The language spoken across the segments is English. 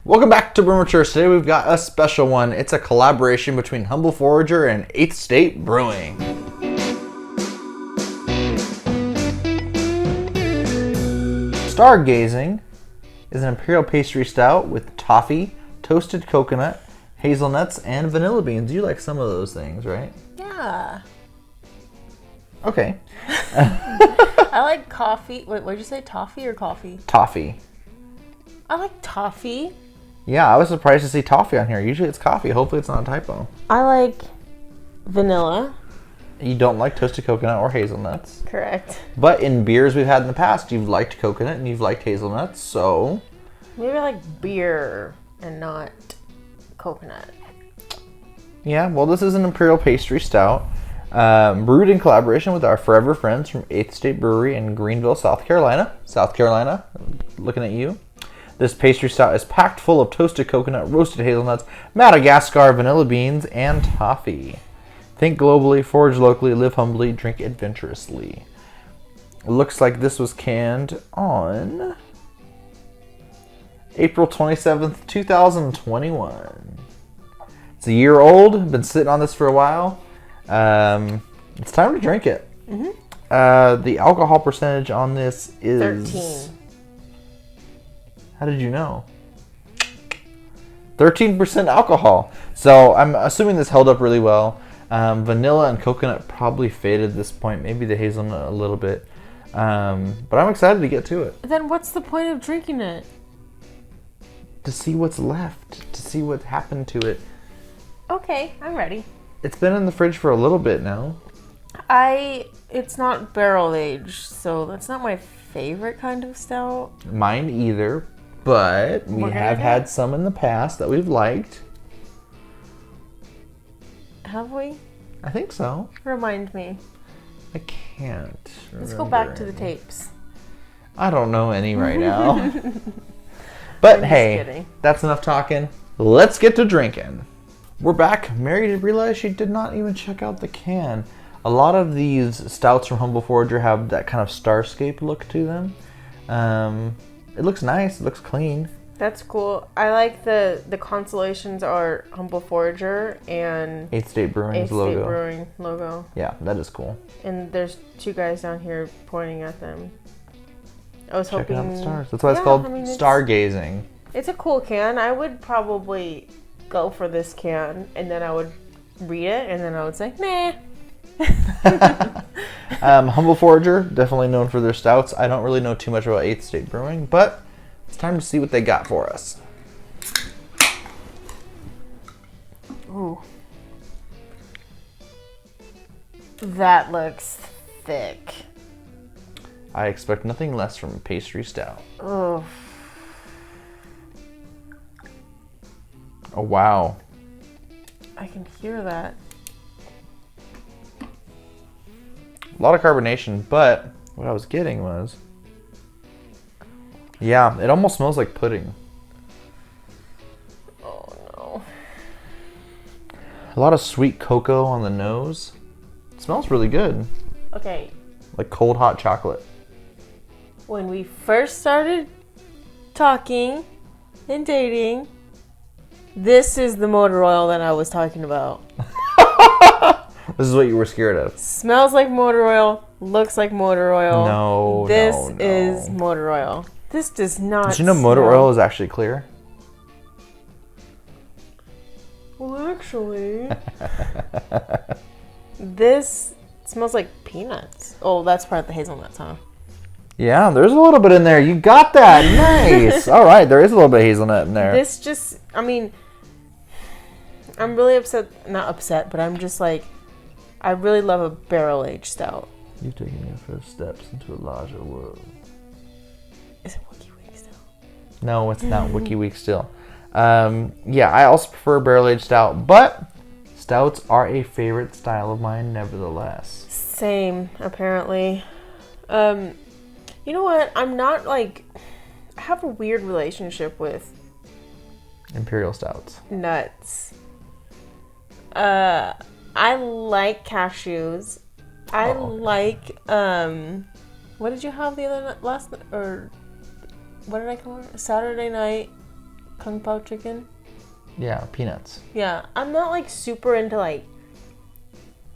Welcome back to Brewer Church. Today we've got a special one. It's a collaboration between Humble Forager and 8th State Brewing. Stargazing is an Imperial Pastry Stout with toffee, toasted coconut, hazelnuts, and vanilla beans. You like some of those things, right? Yeah. Okay. I like coffee. Wait, what did you say? Toffee or coffee? Toffee. I like toffee. Yeah, I was surprised to see toffee on here. Usually it's coffee. Hopefully it's not a typo. I like vanilla. You don't like toasted coconut or hazelnuts. Correct. But in beers we've had in the past, you've liked coconut and you've liked hazelnuts, so... Maybe I like beer and not coconut. Yeah, well, this is an Imperial Pastry Stout. Brewed in collaboration with our forever friends from 8th State Brewery in Greenville, South Carolina. South Carolina, looking at you. This pastry stout is packed full of toasted coconut, roasted hazelnuts, Madagascar vanilla beans, and toffee. Think globally, forage locally, live humbly, drink adventurously. It looks like this was canned on April 27th, 2021. It's a year old. Been sitting on this for a while. It's time to drink it. Mm-hmm. The alcohol percentage on this is 13. How did you know? 13% alcohol. So I'm assuming this held up really well. Vanilla and coconut probably faded at this point. Maybe the hazelnut a little bit. But I'm excited to get to it. Then what's the point of drinking it? To see what's left. To see what happened to it. Okay, I'm ready. It's been in the fridge for a little bit now. It's not barrel aged, so that's not my favorite kind of stout. Mine either. But we have had some in the past that we've liked. Have we? I think so. Remind me. I can't Let's go back to the tapes. I don't know any right now. But hey, kidding. That's enough talking. Let's get to drinking. We're back. Mary did realize she did not even check out the can. A lot of these stouts from Humble Forager have that kind of Starscape look to them. It looks nice. It looks clean. That's cool. I like the consolations are Humble Forager and 8th State Brewing's 8th logo. State Brewing logo. Yeah, that is cool. And there's two guys down here pointing at them. I was Checking hoping... out the stars. That's why it's called Stargazing. It's a cool can. I would probably go for this can, and then I would read it, and then I would say, meh. Humble Forager, definitely known for their stouts. I don't really know too much about 8th State Brewing, but it's time to see what they got for us. Ooh. That looks thick. I expect nothing less from a pastry stout. Oh. Oh, wow. I can hear that. A lot of carbonation, but what I was getting was... Yeah, it almost smells like pudding. Oh, no. A lot of sweet cocoa on the nose. It smells really good. Okay. Like cold hot chocolate. When we first started talking and dating, this is the motor oil that I was talking about. This is what you were scared of. Smells like motor oil, looks like motor oil. No, This no. is motor oil. This does not Did you know motor oil is actually clear? Well, actually, this smells like peanuts. Oh, that's part of the hazelnuts, huh? Yeah, there's a little bit in there. You got that. Nice. All right, there is a little bit of hazelnut in there. This just, I mean, I'm really upset. Not upset, but I'm just like, I really love a barrel-aged stout. You've taken your first steps into a larger world. Is it Wiki Week still? No, it's not Wiki Week still. Yeah, I also prefer barrel-aged stout, but stouts are a favorite style of mine nevertheless. Same, apparently. You know what? I'm not like, I have a weird relationship with Imperial stouts. nuts. I like cashews. I like, what did you have the other last, or what did I call it? Saturday night Kung Pao chicken. Yeah, peanuts. Yeah, I'm not like super into like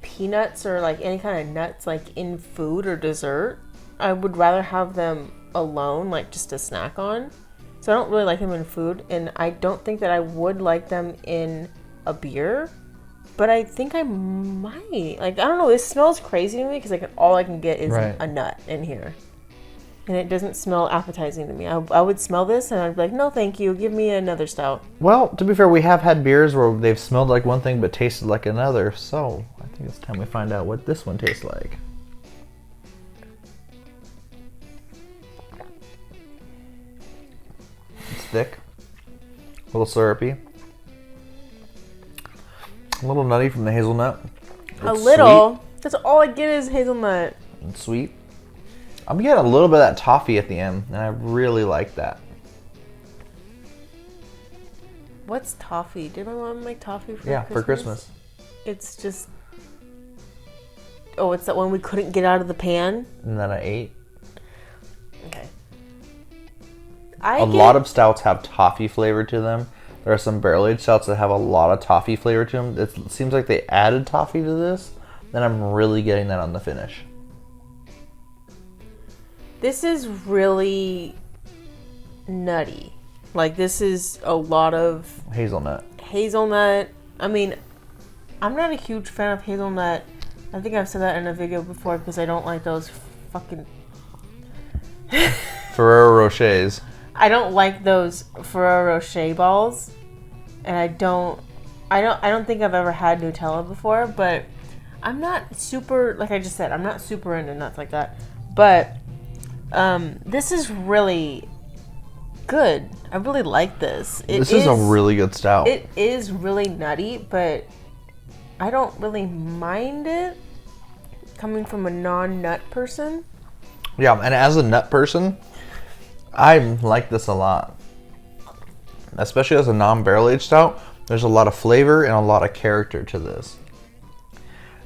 peanuts or like any kind of nuts like in food or dessert. I would rather have them alone, like just a snack on. So I don't really like them in food, and I don't think that I would like them in a beer. But I think I might. Like, I don't know. This smells crazy to me because like all I can get is a nut in here. And it doesn't smell appetizing to me. I would smell this and I'd be like, no, thank you. Give me another stout. Well, to be fair, we have had beers where they've smelled like one thing but tasted like another. So I think it's time we find out what this one tastes like. It's thick. A little syrupy. A little nutty from the hazelnut. It's a little. Sweet. That's all I get is hazelnut. And sweet. I'm getting a little bit of that toffee at the end, and I really like that. What's toffee? Did my mom make toffee for Christmas? For Christmas. It's just... Oh, it's that one we couldn't get out of the pan? And that I ate. Okay. A lot of stouts have toffee flavor to them. There are some barrel-aged stouts that have a lot of toffee flavor to them. It seems like they added toffee to this. Then I'm really getting that on the finish. This is really nutty. Like, this is a lot of... Hazelnut. I mean, I'm not a huge fan of hazelnut. I think I've said that in a video before because I don't like those fucking... Ferrero Rochers. I don't like those Ferrero Rocher balls. And I don't think I've ever had Nutella before, but I'm not super, like I just said, I'm not super into nuts like that. But this is really good. I really like this. This is a really good stout. It is really nutty, but I don't really mind it coming from a non-nut person. Yeah, and as a nut person, I like this a lot. Especially as a non-barrel aged stout, there's a lot of flavor and a lot of character to this.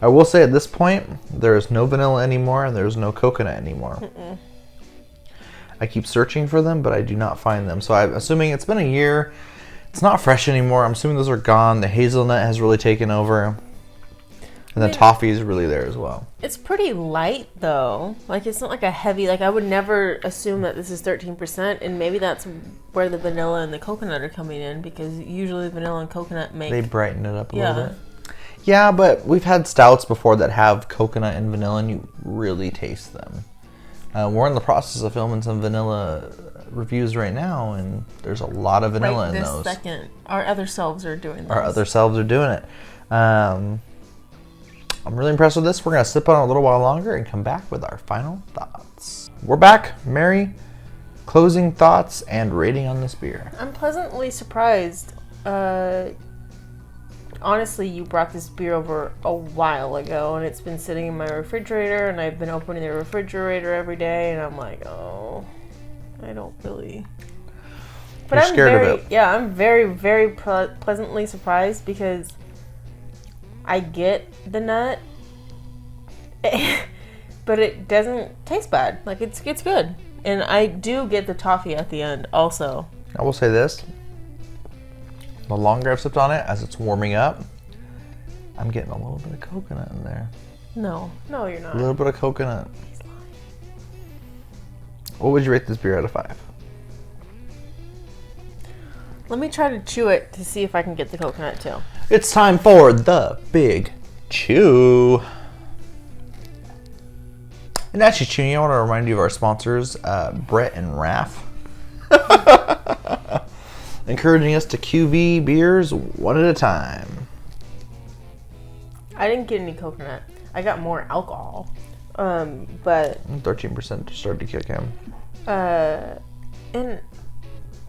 I will say at this point, there is no vanilla anymore and there's no coconut anymore. Mm-mm. I keep searching for them, but I do not find them. So I'm assuming it's been a year. It's not fresh anymore. I'm assuming those are gone. The hazelnut has really taken over. And the toffee is really there as well. It's pretty light, though. Like, it's not like a heavy... Like, I would never assume that this is 13%. And maybe that's where the vanilla and the coconut are coming in. Because usually vanilla and coconut make... They brighten it up a little bit. Yeah, but we've had stouts before that have coconut and vanilla, and you really taste them. We're in the process of filming some vanilla reviews right now, and there's a lot of vanilla in those. Right this second. Our other selves are doing this. Our other selves are doing it. I'm really impressed with this. We're going to sip on it a little while longer and come back with our final thoughts. We're back. Mary, closing thoughts and rating on this beer. I'm pleasantly surprised. Honestly, you brought this beer over a while ago, and it's been sitting in my refrigerator, and I've been opening the refrigerator every day, and I'm like, oh, I don't really... But You're scared of it. Yeah, I'm very, very pleasantly surprised because I get the nut, but it doesn't taste bad. Like, it's good. And I do get the toffee at the end also. I will say this. The longer I've sipped on it, as it's warming up, I'm getting a little bit of coconut in there. No, you're not. A little bit of coconut. What would you rate this beer out of 5? Let me try to chew it to see if I can get the coconut too. It's time for the Big Chew. And actually, chewing, I want to remind you of our sponsors, Brett and Raph. Encouraging us to QV beers one at a time. I didn't get any coconut. I got more alcohol. But 13% started to kick him. And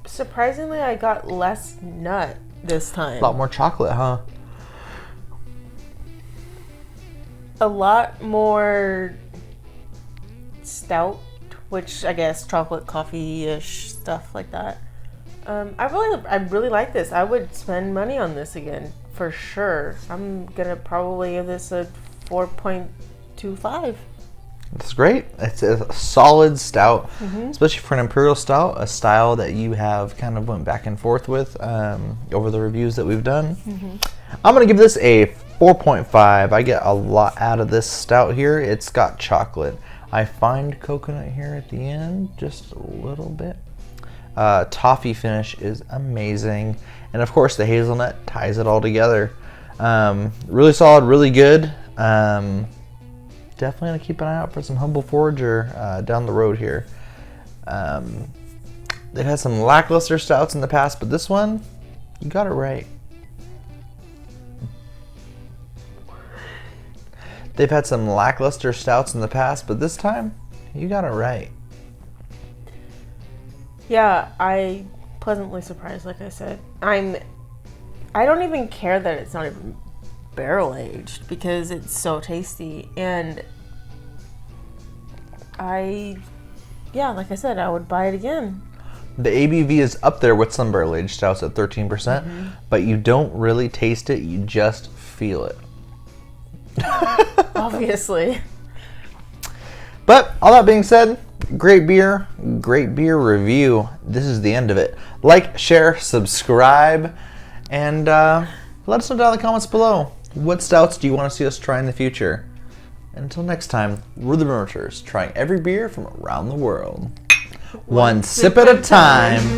surprisingly, I got less nut this time. A lot more chocolate, huh? A lot more stout, which I guess chocolate coffee-ish stuff like that. I really like this. I would spend money on this again for sure. I'm gonna probably give this a 4.25. It's great. It's a solid stout, especially for an imperial stout, a style that you have kind of went back and forth with over the reviews that we've done. I'm going to give this a 4.5. I get a lot out of this stout here. It's got chocolate. I find coconut here at the end, just a little bit. Toffee finish is amazing. And of course the hazelnut ties it all together. Really solid, really good. Definitely gonna keep an eye out for some Humble Forager down the road here. They've had some lackluster stouts in the past, but this one, you got it right. They've had some lackluster stouts in the past, but this time, you got it right. Yeah, I pleasantly surprised, like I said. I don't even care that it's not even barrel aged because it's so tasty, and like I said, I would buy it again. The ABV is up there with some barrel aged stouts at 13%, but you don't really taste it, you just feel it. Obviously. But all that being said, great beer review. This is the end of it. Like, share, subscribe, and let us know down in the comments below. What stouts do you want to see us try in the future? And until next time, we're the Brewers, trying every beer from around the world. One sip at a time.